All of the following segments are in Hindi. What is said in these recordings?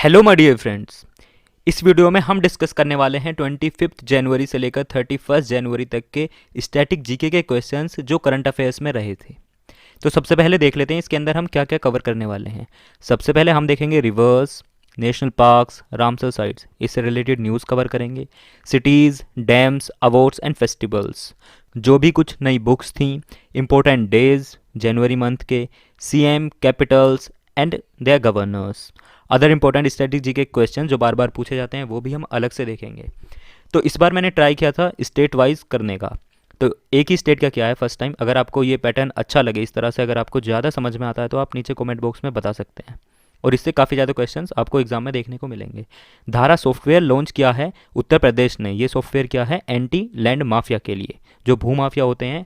Hello my dear friends. इस वीडियो में हम डिस्कस करने वाले हैं 25 जनवरी से लेकर 31 जनवरी तक के स्टैटिक जीके के क्वेश्चंस जो करंट अफेयर्स में रहे थे। तो सबसे पहले देख लेते हैं इसके अंदर हम क्या क्या कवर करने वाले हैं। सबसे पहले हम देखेंगे rivers, national parks, Ramsar sites, इससे रिलेटेड न्यूज़ कवर करेंगे। Cities, dams, awards and festivals, जो भी कुछ नई बुक्स थी, इम्पोर्टेंट डेज जनवरी मंथ के, CM, capitals and their governors, other important strategy के क्वेश्चन जो बार बार पूछे जाते हैं वो भी हम अलग से देखेंगे। तो इस बार मैंने ट्राई किया था स्टेट वाइज करने का, तो एक ही स्टेट का क्या है फर्स्ट टाइम। अगर आपको ये पैटर्न अच्छा लगे, इस तरह से अगर आपको ज़्यादा समझ में आता है तो आप नीचे कमेंट बॉक्स में बता सकते हैं, और इससे काफ़ी ज़्यादा क्वेश्चंस आपको एग्जाम में देखने को मिलेंगे। धारा सॉफ्टवेयर लॉन्च किया है उत्तर प्रदेश ने। ये सॉफ्टवेयर क्या है? एंटी लैंड माफिया के लिए, जो भू माफिया होते हैं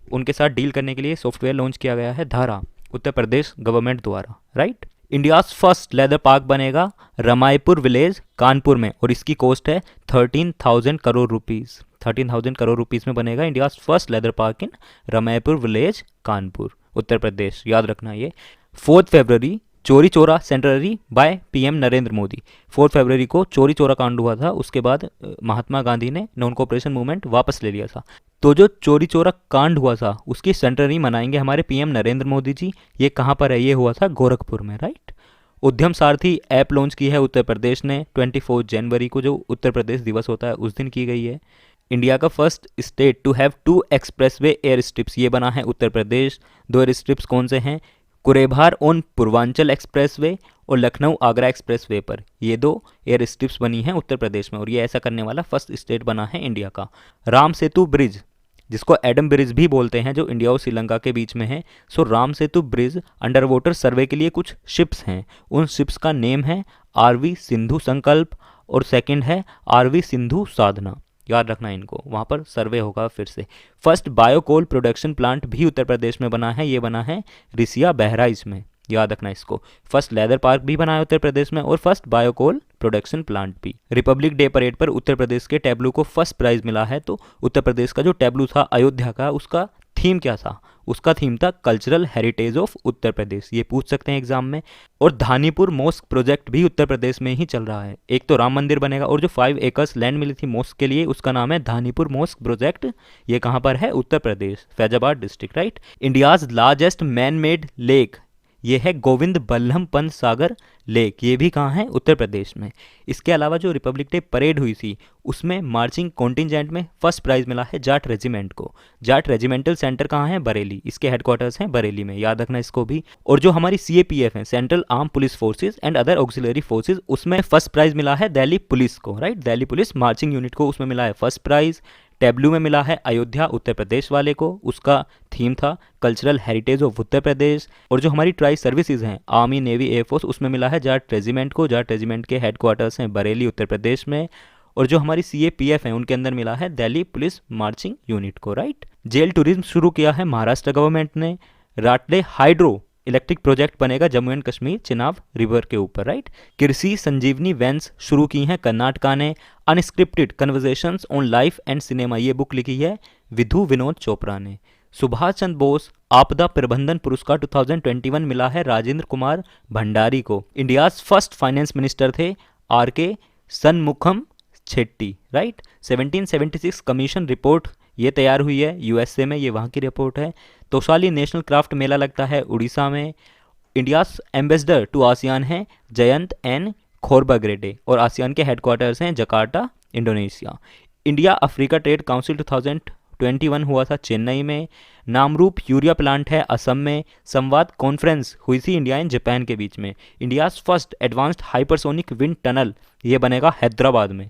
उनके साथ डील करने के लिए सॉफ्टवेयर लॉन्च किया गया है धारा, उत्तर प्रदेश गवर्नमेंट द्वारा, right. India's first leather park बनेगा रमायपुर विलेज कानपुर में, और इसकी कॉस्ट है 13,000 करोड़ रुपीज़। 13,000 करोड़ रुपीज़ में बनेगा India's first leather park in Ramaipur village Kanpur, Uttar Pradesh. याद रखना ये। 4 फरवरी Chauri Chaura centenary by PM Narendra Modi. 4 फरवरी को चोरी चोरा कांड हुआ था, उसके बाद महात्मा गांधी ने नॉन कोऑपरेशन मूवमेंट वापस ले लिया था। तो जो चोरी चोरा कांड हुआ था उसकी सेंटनरी मनाएंगे हमारे पीएम नरेंद्र मोदी जी। ये कहाँ पर है? ये हुआ था गोरखपुर में, राइट। उद्यम सारथी ऐप लॉन्च की है उत्तर प्रदेश ने 24 जनवरी को, जो उत्तर प्रदेश दिवस होता है उस दिन की गई है। इंडिया का first state to have 2 expressway air strips, ये बना है उत्तर प्रदेश। 2 एयर स्ट्रिप्स कौन से हैं? कुरेभार ऑन पूर्वांचल एक्सप्रेसवे और लखनऊ आगरा एक्सप्रेसवे पर, ये 2 एयर स्ट्रिप्स बनी हैं उत्तर प्रदेश में, और ये ऐसा करने वाला फर्स्ट स्टेट बना है इंडिया का। राम सेतु ब्रिज, जिसको एडम ब्रिज भी बोलते हैं, जो इंडिया और श्रीलंका के बीच में है। सो Ram Setu bridge under water सर्वे के लिए कुछ शिप्स हैं, उन शिप्स का नेम है आरवी सिंधु संकल्प, और सेकंड है आरवी सिंधु साधना। याद रखना इनको, वहाँ पर सर्वे होगा फिर से। फर्स्ट बायोकोल प्रोडक्शन प्लांट भी उत्तर प्रदेश में बना है, ये बना है रिसिया बहराइच में। याद रखना इसको। फर्स्ट लेदर पार्क भी बना है उत्तर प्रदेश में, और फर्स्ट बायोकोल प्रोडक्शन प्लांट भी। रिपब्लिक डे परेड पर उत्तर प्रदेश के टैब्लू को फर्स्ट प्राइज मिला है। तो उत्तर प्रदेश का जो टैब्लू था अयोध्या का, उसका थीम क्या था? उसका थीम था cultural heritage of Uttar Pradesh. ये पूछ सकते हैं एग्जाम में। और धानीपुर मॉस्क प्रोजेक्ट भी उत्तर प्रदेश में ही चल रहा है। एक तो राम मंदिर बनेगा, और जो 5 एकर्स लैंड मिली थी मॉस्क के लिए, उसका नाम है धानीपुर मॉस्क प्रोजेक्ट। ये कहाँ पर है? Uttar Pradesh, Faizabad district, right. India's largest man made lake, ये है गोविंद बल्लभ पंत सागर लेक। ये भी कहाँ है? उत्तर प्रदेश में। इसके अलावा जो रिपब्लिक डे परेड हुई थी उसमें मार्चिंग कॉन्टिजेंट में फर्स्ट प्राइज मिला है जाट रेजिमेंट को। जाट रेजिमेंटल सेंटर कहाँ है? बरेली। इसके हेडक्वार्टर्स हैं बरेली में, याद रखना इसको भी। और जो हमारी सीएपीएफ है, central arm police forces and other auxiliary forces, उसमें फर्स्ट प्राइज मिला है दिल्ली पुलिस को, right. Delhi police marching unit को उसमें मिला है फर्स्ट प्राइज। टैब्लू में मिला है अयोध्या उत्तर प्रदेश वाले को, उसका थीम था cultural heritage of Uttar Pradesh. और जो हमारी ट्राई सर्विसेज हैं, आर्मी, नेवी, एयरफोर्स, उसमें मिला है जाट रेजिमेंट को। जाट रेजिमेंट के हेडक्वार्टर्स हैं बरेली उत्तर प्रदेश में। और जो हमारी सीएपीएफ है उनके अंदर मिला है दिल्ली पुलिस मार्चिंग यूनिट को, राइट। जेल टूरिज्म शुरू किया है महाराष्ट्र गवर्नमेंट ने। राटले हाइड्रो इलेक्ट्रिक प्रोजेक्ट बनेगा जम्मू एंड कश्मीर चिनाब रिवर के ऊपर, राइट। कृषि संजीवनी वैन्स शुरू की हैं कर्नाटका ने। Unscripted conversations on life and cinema, ये बुक लिखी है विधु विनोद चोपड़ा ने। सुभाष चंद्र बोस आपदा प्रबंधन पुरस्कार 2021 मिला है राजेंद्र कुमार भंडारी को। इंडियाज फर्स्ट फाइनेंस मिनिस्टर थे आर.के. सनमुखम छेट्टी, राइट। 1776 कमीशन रिपोर्ट ये तैयार हुई है यूएसए में, ये वहाँ की रिपोर्ट है। तोशाली नेशनल क्राफ्ट मेला लगता है उड़ीसा में। इंडियाज एम्बेसडर टू आसियान हैं जयंत एन खोरबाग्रेडे, और आसियान के हेडक्वार्टर्स हैं Jakarta, Indonesia. India Africa trade council 2021 हुआ था चेन्नई में। नामरूप यूरिया प्लांट है असम में। संवाद कॉन्फ्रेंस हुई थी इंडिया एंड जापान के बीच में। India's first advanced hypersonic wind tunnel, ये बनेगा हैदराबाद में।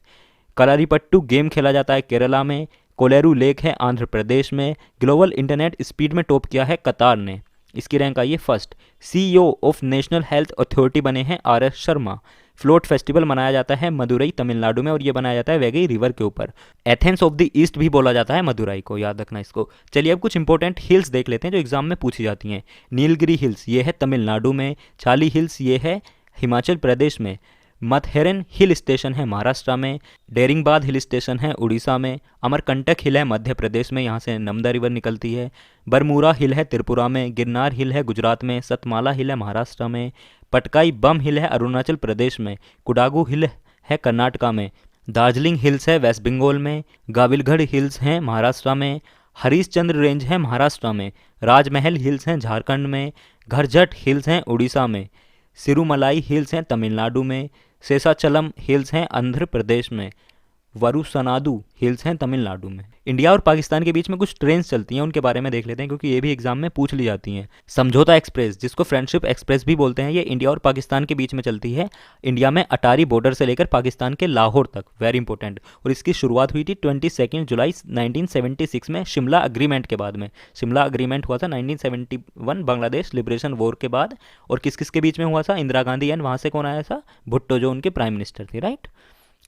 कलारीपट्टू गेम खेला जाता है केरला में। कोलेरू लेक है आंध्र प्रदेश में। ग्लोबल इंटरनेट स्पीड में टॉप किया है कतार ने, इसकी रैंक आई है first. CEO of national health authority बने हैं आर.एस. शर्मा। फ्लोट फेस्टिवल मनाया जाता है मदुरई तमिलनाडु में, और ये बनाया जाता है वैगई रिवर के ऊपर। एथेंस ऑफ द ईस्ट भी बोला जाता है मदुरई को, याद रखना इसको। चलिए अब कुछ इंपॉर्टेंट हिल्स देख लेते हैं जो एग्जाम में पूछी जाती हैं। नीलगिरी हिल्स, ये है तमिलनाडु में। छाली हिल्स, ये है हिमाचल प्रदेश में। मथेरन हिल स्टेशन है महाराष्ट्र में, डेरिंगबाद हिल स्टेशन है उड़ीसा में, अमरकंटक हिल है मध्य प्रदेश में, यहाँ से नर्मदा रिवर निकलती है, बरमूरा हिल है त्रिपुरा में, गिरनार हिल है गुजरात में, सतमाला हिल है महाराष्ट्र में, पटकाई बम हिल है अरुणाचल प्रदेश में, कुडागू हिल है कर्नाटका में, दार्जिलिंग हिल्स है वेस्ट बंगाल में, गाविलगढ़ हिल्स हैं महाराष्ट्र में, हरीशचंद्र रेंज है महाराष्ट्र में, राजमहल हिल्स हैं झारखंड में, घरजट हिल्स हैं उड़ीसा में, सिरुमलाई हिल्स हैं तमिलनाडु में, शेषाचलम हिल्स हैं आंध्र प्रदेश में, वरुसनाडु हिल्स हैं तमिलनाडु में। इंडिया और पाकिस्तान के बीच में कुछ ट्रेन्स चलती हैं, उनके बारे में देख लेते हैं क्योंकि ये भी एग्जाम में पूछ ली जाती हैं। समझौता एक्सप्रेस, जिसको फ्रेंडशिप एक्सप्रेस भी बोलते हैं, ये इंडिया और पाकिस्तान के बीच में चलती है, इंडिया में अटारी बॉर्डर से लेकर पाकिस्तान के लाहौर तक, वेरी इंपॉर्टेंट। और इसकी शुरुआत हुई थी 22 जुलाई 1976 में शिमला अग्रीमेंट के बाद में। शिमला अग्रीमेंट हुआ था 1971 बांग्लादेश लिबरेशन वॉर के बाद। और किस किस के बीच में हुआ था? इंदिरा गांधी एंड वहाँ से कौन आया था? भुट्टो, जो उनके प्राइम मिनिस्टर थे, राइट।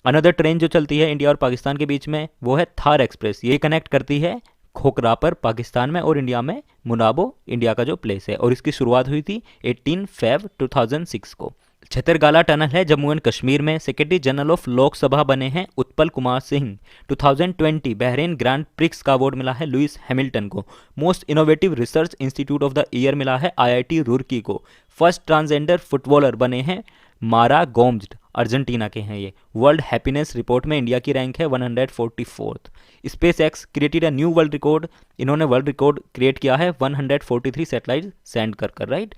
अनदर ट्रेन जो चलती है इंडिया और पाकिस्तान के बीच में वो है थार एक्सप्रेस। ये कनेक्ट करती है खोखरापर पाकिस्तान में और इंडिया में मुनाबो, इंडिया का जो प्लेस है। और इसकी शुरुआत हुई थी 18 फरवरी 2006 को। छतरगाला टनल है जम्मू एंड कश्मीर में। सेक्रेटरी जनरल ऑफ लोकसभा बने हैं Utpal Kumar Singh. 2020 Bahrain grand prix का अवार्ड मिला है लुइस हैमिल्टन को। Most innovative research institute of the year मिला है IIT रुड़की को। फर्स्ट ट्रांसजेंडर फुटबॉलर बने हैं मारा गोम्ज, अर्जेंटीना के हैं ये। वर्ल्ड हैप्पीनेस रिपोर्ट में इंडिया की रैंक है 144th। Space x created a new world record, इन्होंने वर्ल्ड रिकॉर्ड क्रिएट किया है 143 सैटेलाइट सेंड कर right.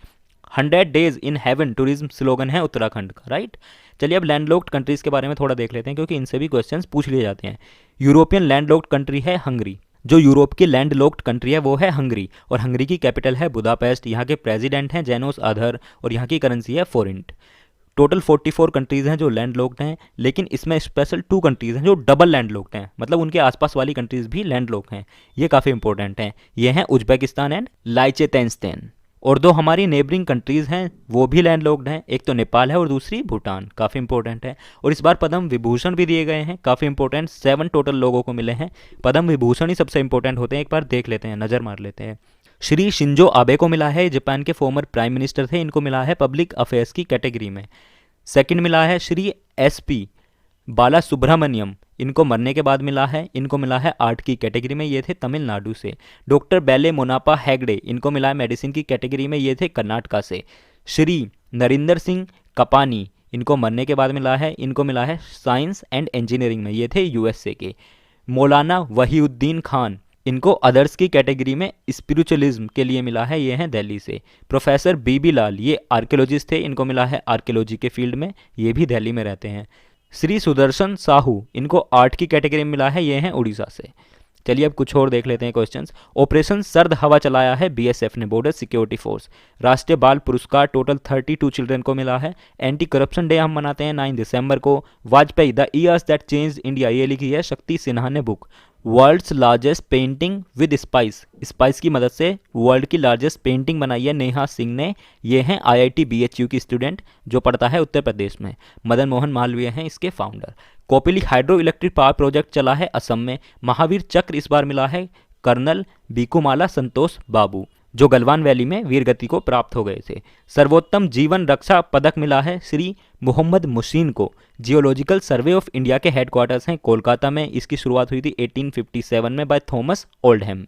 100 days in heaven tourism slogan है उत्तराखंड का, राइट। चलिए अब लैंडलॉक्ड कंट्रीज के बारे में थोड़ा देख लेते हैं क्योंकि इनसे भी क्वेश्चंस पूछ लिए जाते हैं। यूरोपियन लैंडलॉक्ड कंट्री है हंगरी। जो यूरोप की लैंडलॉक्ड कंट्री है वो है हंगरी, और हंगरी की कैपिटल है बुदापेस्ट। यहाँ के प्रेसिडेंट हैं जेनोस आधर और यहाँ की करेंसी है फोरिंट। टोटल 44 कंट्रीज हैं जो लैंडलॉक्ड हैं, लेकिन इसमें स्पेशल 2 कंट्रीज हैं जो डबल लैंडलॉक्ड हैं, मतलब उनके आसपास वाली कंट्रीज भी लैंडलॉक्ड हैं। ये काफ़ी इंपॉर्टेंट हैं। ये हैं उज्बेकिस्तान एंड लाइचेटेनस्टेन। और दो हमारी नेबरिंग कंट्रीज हैं वो भी लैंडलॉक्ड हैं, एक तो नेपाल है और दूसरी भूटान, काफ़ी इंपॉर्टेंट है। और इस बार पद्म विभूषण भी दिए गए हैं, काफ़ी इंपॉर्टेंट। 7 टोटल लोगों को मिले हैं। पद्म विभूषण ही सबसे इंपॉर्टेंट होते हैं, एक बार देख लेते हैं, नज़र मार लेते हैं। श्री शिंजो आबे को मिला है, जापान के फॉर्मर प्राइम मिनिस्टर थे, इनको मिला है पब्लिक अफेयर्स की कैटेगरी में। सेकंड मिला है श्री SP बाला सुब्रमण्यम, इनको मरने के बाद मिला है, इनको मिला है आर्ट की कैटेगरी में, ये थे तमिलनाडु से। डॉक्टर बेले मोनापा हेगड़े, इनको मिला है मेडिसिन की कैटेगरी में, ये थे कर्नाटका से। श्री नरिंदर सिंह कपानी, इनको मरने के बाद मिला है, इनको मिला है साइंस एंड इंजीनियरिंग में, ये थे USA के। मौलाना वहीउद्दीन खान, इनको अदर्स की कैटेगरी में स्पिरिचुअलिज्म के लिए मिला है, ये हैं दिल्ली से। प्रोफेसर BB लाल, ये आर्कियोलॉजिस्ट थे, इनको मिला है आर्कियोलॉजी के फील्ड में, ये भी दिल्ली में रहते हैं। श्री सुदर्शन साहू, इनको आर्ट की कैटेगरी में मिला है, ये हैं उड़ीसा से। चलिए अब कुछ और देख लेते हैं क्वेश्चंस। ऑपरेशन सर्द हवा चलाया है BSF ने, बॉर्डर सिक्योरिटी फोर्स। राष्ट्रीय बाल पुरस्कार टोटल 32 चिल्ड्रन को मिला है। एंटी करप्शन डे हम मनाते हैं 9 दिसंबर को। Vajpayee the years that changed India, ये लिखी है शक्ति सिन्हा ने book. World's largest painting with spice, spice की मदद से वर्ल्ड की लार्जेस्ट पेंटिंग बनाई है नेहा सिंह ने, ये हैं IIT BHU की स्टूडेंट जो पढ़ता है उत्तर प्रदेश में। मदन मोहन मालवीय हैं इसके founder. Kopili hydro electric power project चला है असम में। महावीर चक्र इस बार मिला है कर्नल बीकूमाला संतोष बाबू, जो गलवान वैली में वीरगति को प्राप्त हो गए थे। सर्वोत्तम जीवन रक्षा पदक मिला है श्री मोहम्मद मुशीन को। जियोलॉजिकल सर्वे ऑफ इंडिया के हेडक्वार्टर्स हैं कोलकाता में, इसकी शुरुआत हुई थी 1857 में by Thomas Oldham.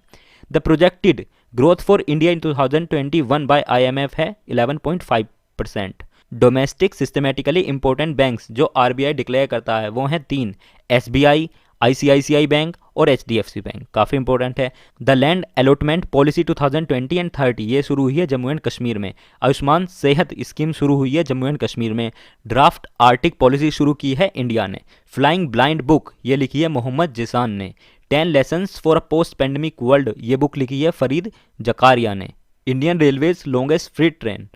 The projected growth for India in 2021 by IMF है 11.5%। डोमेस्टिक सिस्टमेटिकली इंपॉर्टेंट बैंक्स जो RBI डिक्लेयर करता है वो हैं 3, SBI, ICICI बैंक और HDFC बैंक, काफ़ी इंपॉर्टेंट है। The land allotment policy 2020 and 30, ये शुरू हुई है जम्मू एंड कश्मीर में। आयुष्मान सेहत स्कीम शुरू हुई है जम्मू एंड कश्मीर में। ड्राफ्ट आर्टिक पॉलिसी शुरू की है इंडिया ने। फ्लाइंग ब्लाइंड बुक, ये लिखी है मोहम्मद जिसान ने। 10 lessons for a post pandemic world, ये बुक लिखी है फरीद जकारिया ने। Indian railways longest free train,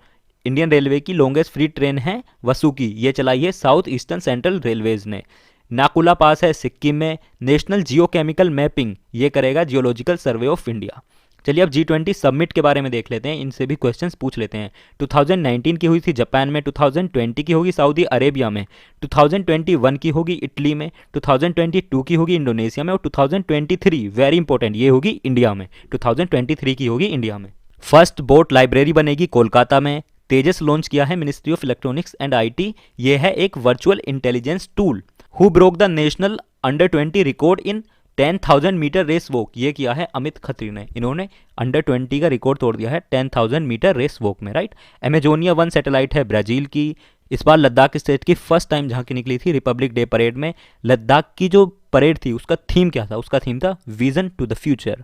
Indian railway की लॉन्गेस्ट फ्री ट्रेन है वसुकी, ये चलाई है साउथ ईस्टर्न सेंट्रल रेलवेज ने। नाकुला पास है सिक्किम में। नेशनल जियोकेमिकल मैपिंग, ये करेगा जियोलॉजिकल सर्वे ऑफ इंडिया। चलिए अब G20 समिट के बारे में देख लेते हैं, इनसे भी क्वेश्चंस पूछ लेते हैं। 2019 की हुई थी जापान में, 2020 की होगी सऊदी अरेबिया में, 2021 की होगी इटली में, 2022 की होगी इंडोनेशिया में और 2023 वेरी इंपॉर्टेंट ये होगी इंडिया में, 2023 की होगी इंडिया में। फर्स्ट बोट लाइब्रेरी बनेगी कोलकाता में। तेजस लॉन्च किया है ministry of electronics and IT. ये है एक virtual intelligence tool. Who broke the national under 20 record in 10,000 metre race walk. ये किया है अमित खत्री ने। इन्होंने अंडर 20 का रिकॉर्ड तोड़ दिया है 10,000 मीटर रेस वॉक में, राइट। अमेजोनिया 1 सैटेलाइट है ब्राजील की। इस बार लद्दाख स्टेट की फर्स्ट टाइम झांकी निकली थी रिपब्लिक डे परेड में। लद्दाख की जो परेड थी उसका थीम क्या था? उसका थीम था vision to the future.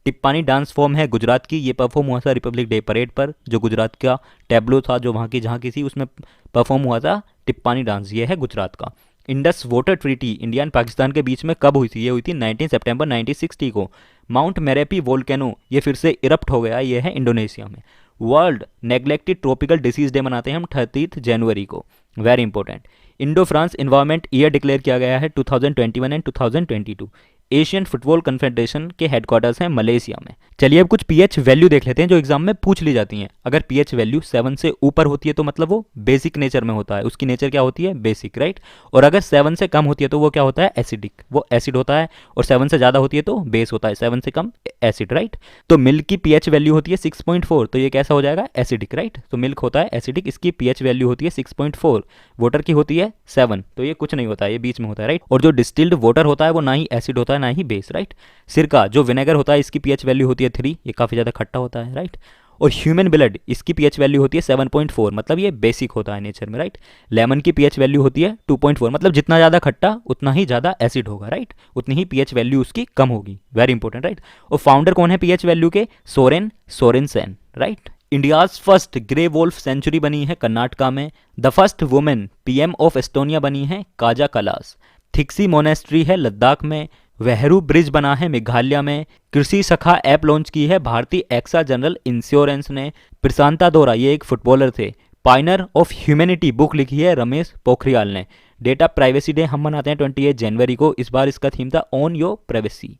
Tippani dance form है गुजरात की। ये परफॉर्म हुआ था रिपब्लिक डे परेड पर। जो गुजरात का टैब्लो था, जो वहाँ की झांकी थी, उसमें परफॉर्म हुआ था टिप्पानी डांस। ये है गुजरात का। Indus water treaty India and Pakistan के बीच में कब हुई थी? ये हुई थी 19 सितंबर 1960 को। माउंट मेरेपी वोल्केनो ये फिर से इरप्ट हो गया। ये है इंडोनेशिया में। World neglected tropical disease day मनाते हैं हम 30 जनवरी को। Very important. Indo France environment year declare किया गया है 2021 एंड 2022। एशियन फुटबॉल कन्फेडरेशन के हेडक्वार्टर्स हैं मलेशिया में। चलिए अब कुछ पीएच वैल्यू देख लेते हैं जो एग्जाम में पूछ ली जाती हैं। अगर पीएच वैल्यू 7 से ऊपर होती है तो मतलब वो बेसिक नेचर में होता है। उसकी नेचर क्या होती है? Basic, right. और अगर 7 से कम होती है तो वो क्या होता है? एसिडिक, वो एसिड होता है। और 7 से ज़्यादा होती है तो बेस होता है। 7 से कम एसिड, राइट। तो मिल्क की पीएच वैल्यू होती है 6.4, तो ये कैसा हो जाएगा? Acidic, right. तो मिल्क होता है एसिडिक, इसकी पीएच वैल्यू होती है 6.4। वाटर की होती है 7, तो ये कुछ नहीं होता है, ये बीच में होता है, राइट। और जो डिस्टिल्ड वाटर होता है वो ना ही एसिड होता है ना ही बेस, राइट। सिरका जो विनेगर होता है इसकी पीएच वैल्यू होती है 3, ये काफ़ी ज़्यादा खट्टा होता है, राइट। और ह्यूमन ब्लड इसकी पीएच वैल्यू होती है 7.4, मतलब ये बेसिक होता है नेचर में, राइट। लेमन की पीएच वैल्यू होती है 2.4, मतलब जितना ज़्यादा खट्टा उतना ही ज़्यादा एसिड होगा, राइट। उतनी ही पीएच वैल्यू उसकी कम होगी। Very important, right. और फाउंडर कौन है पीएच वैल्यू के? Soren Sorensen, right. India's first grey wolf sanctuary बनी है कर्नाटका में। The first women PM of Estonia बनी है काजा कलास। थिक्सी मोनेस्ट्री है लद्दाख में। वेहरू ब्रिज बना है मेघालय में। कृषि सखा ऐप लॉन्च की है भारतीय एक्सा जनरल इंश्योरेंस ने। प्रशांता दोरा ये एक फुटबॉलर थे। पाइनर ऑफ ह्यूमैनिटी बुक लिखी है रमेश पोखरियाल ने। डेटा प्राइवेसी डे हम मनाते हैं 28 जनवरी को। इस बार इसका थीम था on your privacy,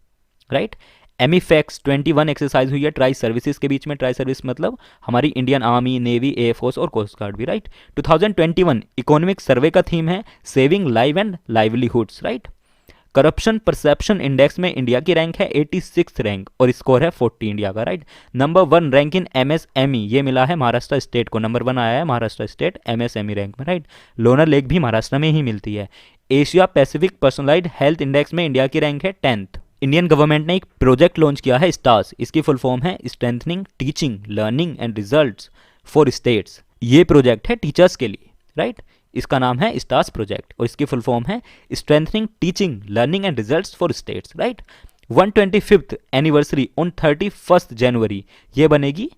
right. Amphex 21 exercise हुई है ट्राई सर्विसेज के बीच में। ट्राई सर्विस मतलब हमारी इंडियन आर्मी, नेवी, एयरफोर्स और कोस्ट गार्ड भी, राइट। 2021 इकोनॉमिक सर्वे का थीम है saving live and livelihoods, right. Corruption perception index में इंडिया की रैंक है 86 रैंक और स्कोर है 40 इंडिया का, right. Number 1 rank in MSME ये मिला है महाराष्ट्र स्टेट को। नंबर 1 आया है महाराष्ट्र स्टेट एमएसएमई रैंक में, राइट। लोनर लेक भी महाराष्ट्र में ही मिलती है। Asia Pacific personalised health index में इंडिया की रैंक है 10th। इंडियन गवर्नमेंट ने एक प्रोजेक्ट लॉन्च किया है स्टार्स। इसकी फुल फॉर्म है strengthening teaching learning and results for states. ये प्रोजेक्ट है टीचर्स के लिए, राइट। इसका नाम है स्टार्स प्रोजेक्ट और इसकी फुल फॉर्म है strengthening teaching learning and results for states, right. 125th anniversary on 31 जनवरी ये बनेगी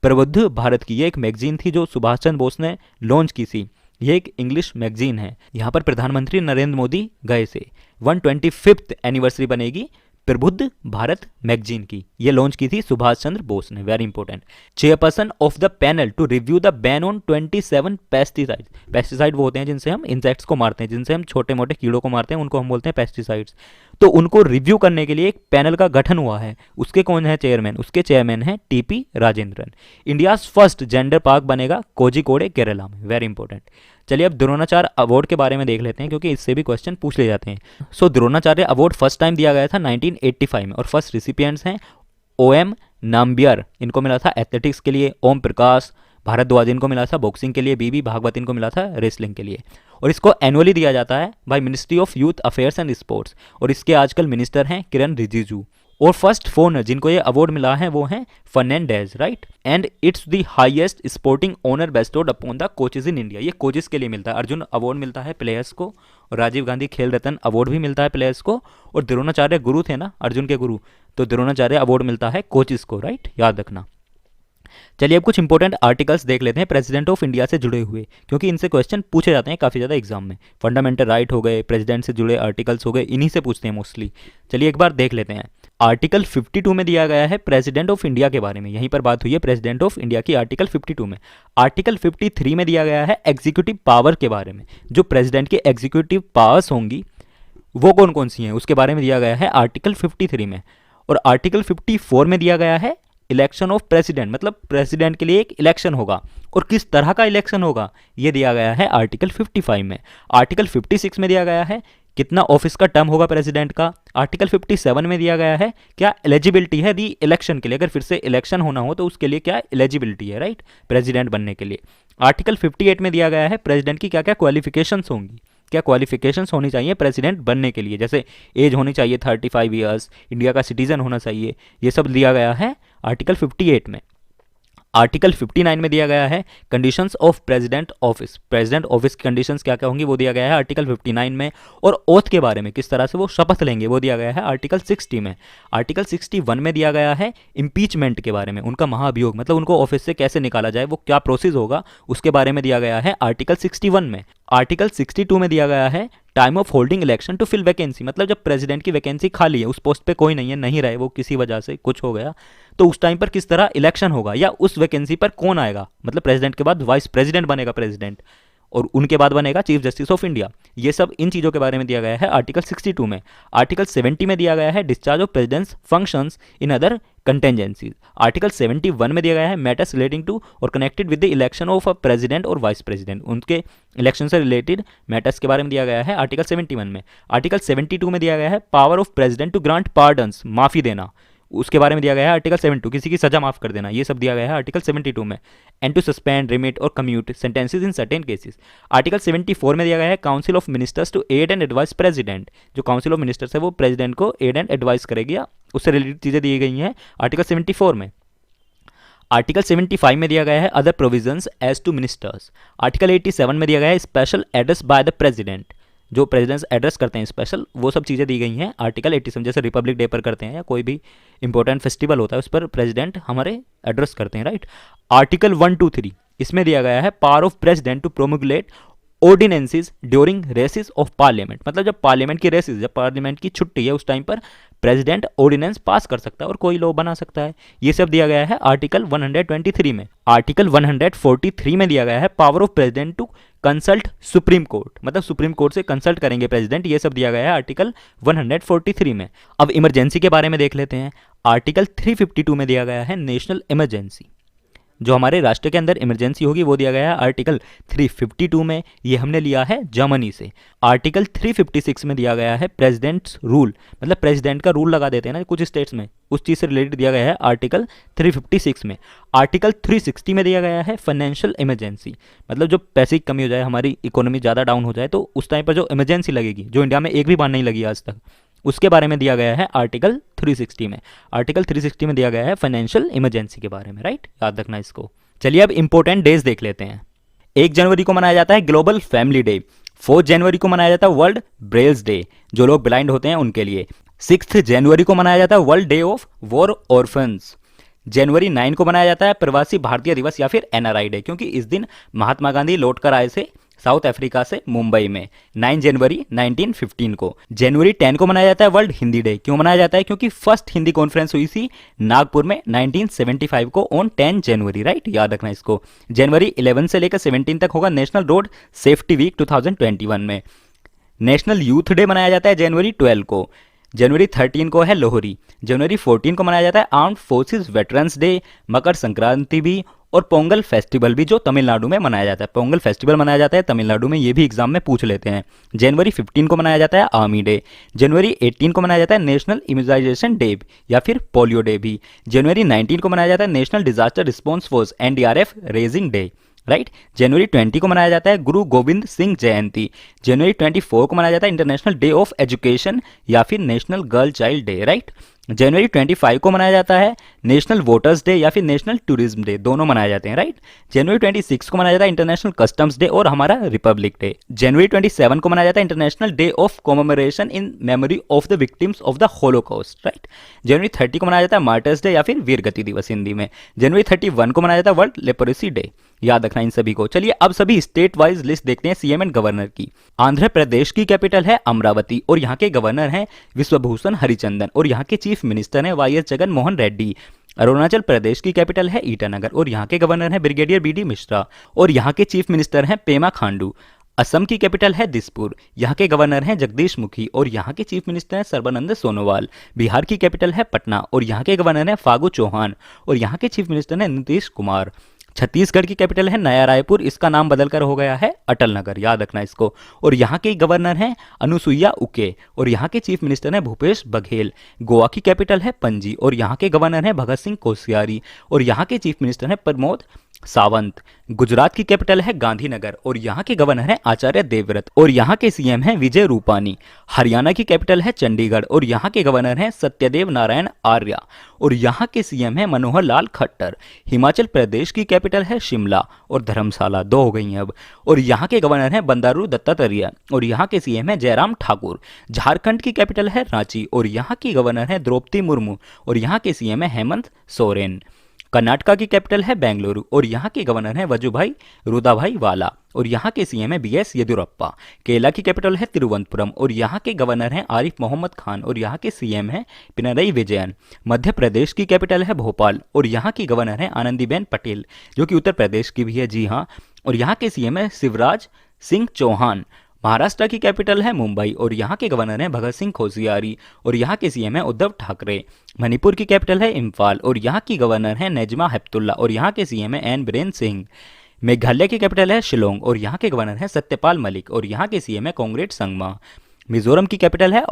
प्रबुद्ध भारत की। ये एक मैगजीन थी जो सुभाष चंद्र बोस ने लॉन्च की थी। ये एक इंग्लिश मैगजीन है। यहाँ पर प्रधानमंत्री नरेंद्र मोदी गए थे। 125th एनिवर्सरी बनेगी प्रबुद्ध भारत मैगजीन की। ये लॉन्च की थी सुभाष चंद्र बोस ने। Very important. Chairperson of the panel to review the ban on 27 pesticide. Pesticide वो होते हैं जिनसे हम इंसेक्ट्स को मारते हैं, जिनसे हम छोटे मोटे कीड़ों को मारते हैं, उनको हम बोलते हैं पेस्टिसाइड्स। तो उनको रिव्यू करने के लिए एक पैनल का गठन हुआ है। उसके कौन है चेयरमैन? उसके चेयरमैन हैं TP Rajendran. India's first gender park बनेगा कोझिकोडे केरला में। Very important. चलिए अब द्रोणाचार्य अवार्ड के बारे में देख लेते हैं क्योंकि इससे भी क्वेश्चन पूछ ले जाते हैं। सो द्रोणाचार्य अवार्ड फर्स्ट टाइम दिया गया था 1985 में और फर्स्ट रिसिपिएंट्स हैं ओएम नाम्बियर, इनको मिला था एथलेटिक्स के लिए। ओम प्रकाश भारद्वाज इनको मिला था बॉक्सिंग के लिए। बीबी भागवत इनको मिला था रेसलिंग के लिए। और इसको एनुअली दिया जाता है by ministry of youth affairs and sports और इसके आजकल मिनिस्टर हैं किरण रिजिजू। और फर्स्ट फॉरनर जिनको ये अवार्ड मिला है वो हैं Fernandes, right. And it's the highest sporting honour bestowed upon the coaches in India. ये कोचेज के लिए मिलता है। अर्जुन अवार्ड मिलता है प्लेयर्स को और राजीव गांधी खेल रत्न अवार्ड भी मिलता है प्लेयर्स को। और द्रोणाचार्य गुरु थे ना अर्जुन के गुरु, तो द्रोणाचार्य अवार्ड मिलता है कोचेज को, राइट। याद रखना। चलिए अब कुछ इंपॉर्टेंट आर्टिकल्स देख लेते हैं प्रेसिडेंट ऑफ इंडिया से जुड़े हुए, क्योंकि इनसे क्वेश्चन पूछे जाते हैं काफ़ी ज़्यादा एग्जाम में। फंडामेंटल राइट हो गए, प्रेसिडेंट से जुड़े आर्टिकल्स हो गए, इन्हीं से पूछते हैं मोस्टली। चलिए एक बार देख लेते हैं। आर्टिकल 52 में दिया गया है प्रेसिडेंट ऑफ इंडिया के बारे में। यहीं पर बात हुई है प्रेसिडेंट ऑफ इंडिया की आर्टिकल 52 में। आर्टिकल 53 में दिया गया है एग्जीक्यूटिव पावर के बारे में। जो प्रेसिडेंट की एग्जीक्यूटिव पावर्स होंगी वो कौन कौन सी हैं उसके बारे में दिया गया है आर्टिकल 53 में। और आर्टिकल 54 में दिया गया है इलेक्शन ऑफ प्रेसिडेंट, मतलब प्रेसिडेंट के लिए एक इलेक्शन होगा और किस तरह का इलेक्शन होगा ये दिया गया है आर्टिकल 55 में। आर्टिकल 56 में दिया गया है कितना ऑफिस का टर्म होगा प्रेसिडेंट का, आर्टिकल 57 में दिया गया है क्या एलिजिबिलिटी है री इलेक्शन के लिए, अगर फिर से इलेक्शन होना हो तो उसके लिए क्या एलिजिबिलिटी है, राइट, प्रेसिडेंट बनने के लिए। आर्टिकल 58 में दिया गया है प्रेसिडेंट की क्या क्या क्वालिफिकेशंस होंगी, क्या क्वालिफिकेशंस होनी चाहिए प्रेसिडेंट बनने के लिए, जैसे एज होनी चाहिए 35 ईयर्स, इंडिया का सिटीजन होना चाहिए, ये सब दिया गया है आर्टिकल 58 में। आर्टिकल 59 में दिया गया है conditions of president office, president office की कंडीशंस क्या क्या होंगी वो दिया गया है आर्टिकल 59 में। और ओथ के बारे में, किस तरह से वो शपथ लेंगे, वो दिया गया है आर्टिकल 60 में। आर्टिकल 61 में दिया गया है इम्पीचमेंट के बारे में, उनका महाभियोग, मतलब उनको ऑफिस से कैसे निकाला जाए, वो क्या प्रोसेस होगा, उसके बारे में दिया गया है आर्टिकल 61 में। आर्टिकल 62 में दिया गया है time of holding election to fill vacancy, मतलब जब प्रेसिडेंट की वैकेंसी खाली है, उस पोस्ट पे कोई नहीं है, नहीं रहे वो किसी वजह से, कुछ हो गया, तो उस टाइम पर किस तरह इलेक्शन होगा, या उस वैकेंसी पर कौन आएगा, मतलब प्रेसिडेंट के बाद वाइस प्रेसिडेंट बनेगा प्रेसिडेंट, और उनके बाद बनेगा चीफ जस्टिस ऑफ इंडिया, ये सब इन चीज़ों के बारे में दिया गया है आर्टिकल 62 में। आर्टिकल 70 में दिया गया है discharge of president's functions in other contingencies. Article 71 में दिया गया है मैटर्स रिलेटिंग टू और connected with the election of a president और वाइस प्रेसिडेंट, उनके इलेक्शन से रिलेटेड मैटर्स के बारे में दिया गया है आर्टिकल 71 में। आर्टिकल 72 में दिया गया है power of president to grant pardons, माफ़ी देना, उसके बारे में दिया गया है आर्टिकल 72, किसी की सजा माफ कर देना, ये सब दिया गया है आर्टिकल 72 में। एंड टू सस्पेंड, रिमिट और commute sentences in certain cases. Article 74 में दिया गया है council of ministers to aid and advise president, जो काउंसिल ऑफ मिनिस्टर्स है वो प्रेसिडेंट को एड एंड एडवाइस करेगी, उससे रिलेटेड चीज़ें दी गई हैं आर्टिकल 74 में। आर्टिकल 75 में दिया गया है other provisions as to ministers. Article 87 में दिया गया है special address by the president, जो प्रेसिडेंट्स एड्रेस करते हैं स्पेशल, वो सब चीज़ें दी गई हैं आर्टिकल 87, जैसे रिपब्लिक डे पर करते हैं या कोई भी इंपॉर्टेंट फेस्टिवल होता है उस पर प्रेसिडेंट हमारे एड्रेस करते हैं, राइट। आर्टिकल 1, 2, 3 इसमें दिया गया है power of president to promulgate ordinances during recess of parliament, मतलब जब पार्लियामेंट की रेसेस, जब पार्लियामेंट की छुट्टी है उस टाइम पर प्रेसिडेंट ऑर्डिनेंस पास कर सकता है और कोई लॉ बना सकता है, ये सब दिया गया है आर्टिकल 123 में। आर्टिकल 143 में दिया गया है power of president to consult supreme court, मतलब सुप्रीम कोर्ट से कंसल्ट करेंगे प्रेसिडेंट, ये सब दिया गया है आर्टिकल 143 में। अब इमरजेंसी के बारे में देख लेते हैं। आर्टिकल 352 में दिया गया है नेशनल इमरजेंसी, जो हमारे राष्ट्र के अंदर इमरजेंसी होगी वो दिया गया है आर्टिकल 352 में, ये हमने लिया है जर्मनी से। आर्टिकल 356 में दिया गया है प्रेसिडेंट्स रूल, मतलब प्रेसिडेंट का रूल लगा देते हैं ना कुछ स्टेट्स में, उस चीज़ से रिलेटेड दिया गया है आर्टिकल 356 में। आर्टिकल 360 में दिया गया है फाइनेंशियल इमरजेंसी, मतलब जो पैसे की कमी हो जाए, हमारी इकोनॉमी ज़्यादा डाउन हो जाए, तो उस टाइम पर जो इमरजेंसी लगेगी, जो इंडिया में एक भी बार नहीं लगी आज तक, उसके बारे में दिया गया है आर्टिकल 360 में। आर्टिकल 360 में दिया गया है फाइनेंशियल इमरजेंसी के बारे में, राइट, याद रखना इसको। चलिए अब इंपॉर्टेंट डेज देख लेते हैं। 1 जनवरी को मनाया जाता है ग्लोबल फैमिली डे। 4 जनवरी को मनाया जाता है वर्ल्ड ब्रेल्स डे, जो लोग ब्लाइंड होते हैं उनके लिए। 6 जनवरी को मनाया जाता है world day of war orphans. जनवरी 9 को मनाया जाता है प्रवासी भारतीय दिवस या फिर NRI डे, क्योंकि इस दिन महात्मा गांधी लौट कर आए थे साउथ अफ्रीका से मुंबई में 9 जनवरी 1915 को। जनवरी 10 को मनाया जाता है वर्ल्ड हिंदी डे। क्यों मनाया जाता है? क्योंकि फर्स्ट हिंदी कॉन्फ्रेंस हुई थी नागपुर में 1975 को ऑन 10 जनवरी, राइट, याद रखना इसको। जनवरी 11 से लेकर 17 तक होगा नेशनल रोड सेफ्टी वीक 2021 में। नेशनल यूथ डे मनाया जाता है जनवरी 12 को। जनवरी 13 को है लोहरी। जनवरी 14 को मनाया जाता है armed forces veterans day, Makar Sankranti भी और पोंगल फेस्टिवल भी, जो तमिलनाडु में मनाया जाता है। पोंगल फेस्टिवल मनाया जाता है तमिलनाडु में, ये भी एग्जाम में पूछ लेते हैं। जनवरी 15 को मनाया जाता है आर्मी डे। जनवरी 18 को मनाया जाता है नेशनल इम्यूनाइजेशन डे या फिर पोलियो डे भी। जनवरी 19 को मनाया जाता है national disaster response force NDRF raising day, right. जनवरी 20 को मनाया जाता है गुरु गोविंद सिंह जयंती। जनवरी 24 को मनाया जाता है इंटरनेशनल डे ऑफ एजुकेशन या फिर national girl child day, right. जनवरी 25 को मनाया जाता है नेशनल वोटर्स डे या फिर नेशनल टूरिज्म डे, दोनों मनाए जाते हैं, राइट। जनवरी 26 को मनाया जाता है इंटरनेशनल कस्टम्स डे और हमारा रिपब्लिक डे। जनवरी 27 को मनाया जाता है international day of commemoration in memory of the victims of the Holocaust, right. जनवरी 30 को मनाया जाता है मार्टर्स डे या फिर वीर गति दिवस हिंदी में। जनवरी 31 को मनाया जाता है वर्ल्ड लेप्रोसी डे, याद रखना इन सभी को। चलिए अब सभी स्टेट वाइज लिस्ट देखते हैं सीएम एंड गवर्नर की। आंध्र प्रदेश की कैपिटल है अमरावती और यहाँ के गवर्नर हैं विश्वभूषण हरिचंदन और यहाँ के चीफ मिनिस्टर हैं YS जगन मोहन रेड्डी। अरुणाचल प्रदेश की कैपिटल है ईटानगर और यहाँ के गवर्नर हैं ब्रिगेडियर BD मिश्रा और यहाँ के चीफ मिनिस्टर हैं पेमा खांडू। असम की कैपिटल है दिसपुर, यहाँ के गवर्नर हैं जगदीश मुखी और यहाँ के चीफ मिनिस्टर हैं सर्बानंद सोनोवाल। बिहार की कैपिटल है पटना और यहाँ के गवर्नर हैं फागू चौहान और यहाँ के चीफ मिनिस्टर हैं नीतीश कुमार। छत्तीसगढ़ की कैपिटल है नया रायपुर, इसका नाम बदलकर हो गया है अटल नगर, याद रखना इसको। और यहाँ के गवर्नर हैं अनुसुईया उके और यहाँ के चीफ मिनिस्टर हैं भूपेश बघेल। गोवा की कैपिटल है पणजी और यहाँ के गवर्नर हैं भगत सिंह कोश्यारी और यहाँ के चीफ मिनिस्टर हैं प्रमोद सावंत। गुजरात की कैपिटल है गांधीनगर और यहाँ के गवर्नर हैं आचार्य देवव्रत और यहाँ के सीएम हैं विजय रूपानी। हरियाणा की कैपिटल है चंडीगढ़ और यहाँ के गवर्नर हैं सत्यदेव नारायण आर्य और यहाँ के सीएम हैं मनोहर लाल खट्टर। हिमाचल प्रदेश की कैपिटल है शिमला और धर्मशाला, दो हो गई हैं अब, और यहाँ के गवर्नर हैं बंडारू दत्तात्रेय और यहाँ के सीएम हैं जयराम ठाकुर। झारखंड की कैपिटल है रांची और यहाँ की गवर्नर हैं द्रौपदी मुर्मू और यहाँ के सीएम हैं हेमंत सोरेन। कर्नाटका की कैपिटल है बेंगलुरु और यहाँ के गवर्नर हैं वजुभाई रुदाभाई वाला और यहाँ के सीएम है बीएस येदियुरप्पा। केरला की कैपिटल है तिरुवनंतपुरम और यहाँ के गवर्नर हैं आरिफ मोहम्मद खान और यहाँ के सीएम हैं पिनरई विजयन। मध्य प्रदेश की कैपिटल है भोपाल और यहाँ की गवर्नर हैं आनंदीबेन पटेल जो कि उत्तर प्रदेश की भी है, जी हाँ, और यहाँ के सीएम है शिवराज सिंह चौहान। महाराष्ट्र की कैपिटल है मुंबई और यहाँ के गवर्नर हैं भगत सिंह कोश्यारी और यहाँ के सीएम हैं उद्धव ठाकरे। मणिपुर की कैपिटल है इम्फाल और यहाँ की गवर्नर हैं नजमा हेपतुल्ला और यहाँ के सीएम हैं एन बीरेन सिंह। मेघालय की कैपिटल है शिलोंग और यहाँ के गवर्नर हैं सत्यपाल मलिक और यहाँ के सीएम हैं कॉन्ग्रेड संगमा। मिजोरम की कैपिटल है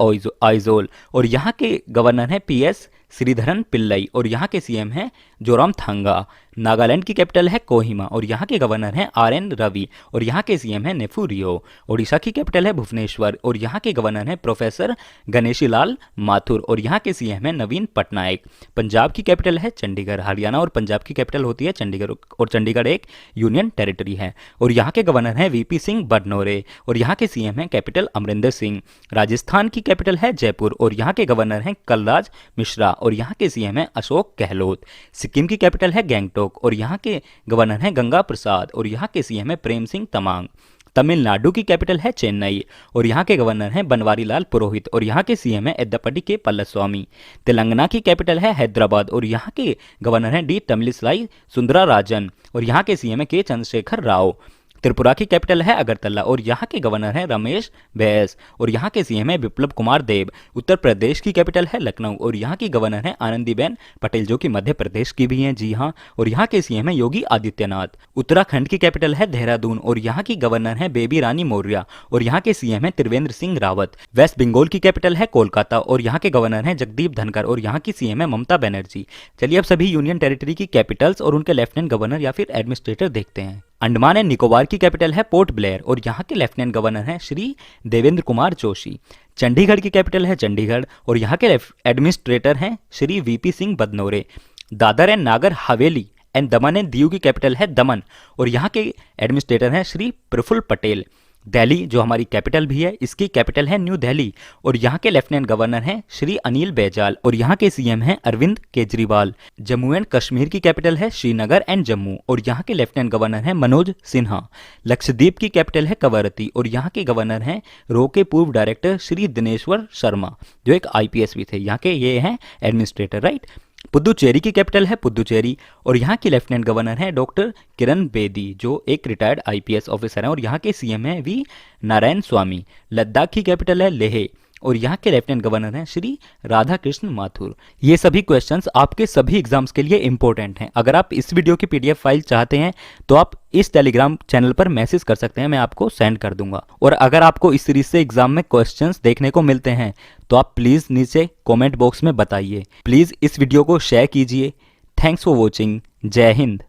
आइजोल और यहाँ के गवर्नर हैं पीएस श्रीधरन पिल्लई और यहाँ के सीएम हैं जोरामथांगा। नागालैंड की कैपिटल है कोहिमा और यहाँ के गवर्नर हैं आरएन रवि और यहाँ के सीएम हैं नेफू रियो। ओडिशा की कैपिटल है भुवनेश्वर और यहाँ के गवर्नर हैं प्रोफेसर गणेशी लाल माथुर और यहाँ के सीएम हैं नवीन पटनायक। पंजाब की कैपिटल है चंडीगढ़। हरियाणा और पंजाब की कैपिटल होती है चंडीगढ़ और चंडीगढ़ एक यूनियन टेरिटरी है और यहाँ के गवर्नर हैं वीपी सिंह बदनौरे और यहाँ के सीएम हैं कैपिटल अमरिंदर सिंह। राजस्थान की कैपिटल है जयपुर और यहाँ के गवर्नर हैं कलराज मिश्रा और यहाँ के सीएम हैं अशोक गहलोत। सिक्किम की कैपिटल है गैंगटोक और यहाँ के गवर्नर हैं गंगा प्रसाद और यहाँ के सीएम हैं प्रेम सिंह तमांग। तमिलनाडु की कैपिटल है चेन्नई और यहाँ के गवर्नर हैं बनवारी लाल पुरोहित और यहाँ के सीएम हैं एद्दपट्टी के पल्लस्वामी। तेलंगाना की कैपिटल है हैदराबाद और यहाँ के गवर्नर हैं डी तमिलिसाई सुंदराराजन और यहाँ के सीएम हैं के चंद्रशेखर राव। त्रिपुरा की कैपिटल है अगरतला और यहाँ के गवर्नर हैं रमेश बैस और यहाँ के सीएम हैं विप्लव कुमार देव। उत्तर प्रदेश की कैपिटल है लखनऊ और यहाँ की गवर्नर हैं आनंदीबेन पटेल जो कि मध्य प्रदेश की भी हैं, जी हाँ, और यहाँ के सीएम हैं योगी आदित्यनाथ। उत्तराखंड की कैपिटल है देहरादून और यहाँ की गवर्नर हैं बेबी रानी मौर्य और यहाँ के सीएम हैं त्रिवेंद्र सिंह रावत। वेस्ट बंगाल की कैपिटल है कोलकाता और यहाँ के गवर्नर हैं जगदीप धनखड़ और यहाँ की सीएम है ममता बनर्जी। चलिए अब सभी यूनियन टेरिटरी की कैपिटल्स और उनके लेफ्टिनेंट गवर्नर या फिर एडमिनिस्ट्रेटर देखते हैं। अंडमान एंड निकोबार की कैपिटल है पोर्ट ब्लेयर और यहाँ के लेफ्टिनेंट गवर्नर हैं श्री देवेंद्र कुमार जोशी। चंडीगढ़ की कैपिटल है चंडीगढ़ और यहाँ के एडमिनिस्ट्रेटर हैं Shri VP Singh बदनौरे। Dadar and Nagar Haveli and Daman and Diu की कैपिटल है दमन और यहाँ के एडमिनिस्ट्रेटर हैं श्री प्रफुल्ल पटेल। दिल्ली जो हमारी कैपिटल भी है, इसकी कैपिटल है न्यू दिल्ली और यहाँ के लेफ्टिनेंट गवर्नर हैं श्री अनिल बैजल और यहाँ के सीएम हैं अरविंद केजरीवाल। जम्मू एंड कश्मीर की कैपिटल है श्रीनगर एंड जम्मू और यहाँ के लेफ्टिनेंट गवर्नर हैं मनोज सिन्हा। लक्षद्वीप की कैपिटल है कवरत्ती और यहाँ के गवर्नर हैं रो के पूर्व डायरेक्टर श्री दिनेश्वर शर्मा जो एक आईपीएस भी थे, यहाँ के ये हैं एडमिनिस्ट्रेटर, राइट। पुदुचेरी की कैपिटल है पुदुचेरी और यहाँ की लेफ्टिनेंट गवर्नर हैं डॉक्टर किरण बेदी जो एक रिटायर्ड आईपीएस ऑफिसर हैं और यहाँ के सीएम हैं वी नारायण स्वामी। लद्दाख की कैपिटल है लेह और यहाँ के लेफ्टिनेंट गवर्नर हैं श्री राधा कृष्ण माथुर। ये सभी क्वेश्चंस आपके सभी एग्जाम्स के लिए इंपॉर्टेंट हैं। अगर आप इस वीडियो की पीडीएफ फाइल चाहते हैं तो आप इस टेलीग्राम चैनल पर मैसेज कर सकते हैं, मैं आपको सेंड कर दूंगा। और अगर आपको इस सीरीज से एग्जाम में क्वेश्चंस देखने को मिलते हैं तो आप प्लीज नीचे कॉमेंट बॉक्स में बताइए। प्लीज इस वीडियो को शेयर कीजिए। Thanks for watching. जय हिंद।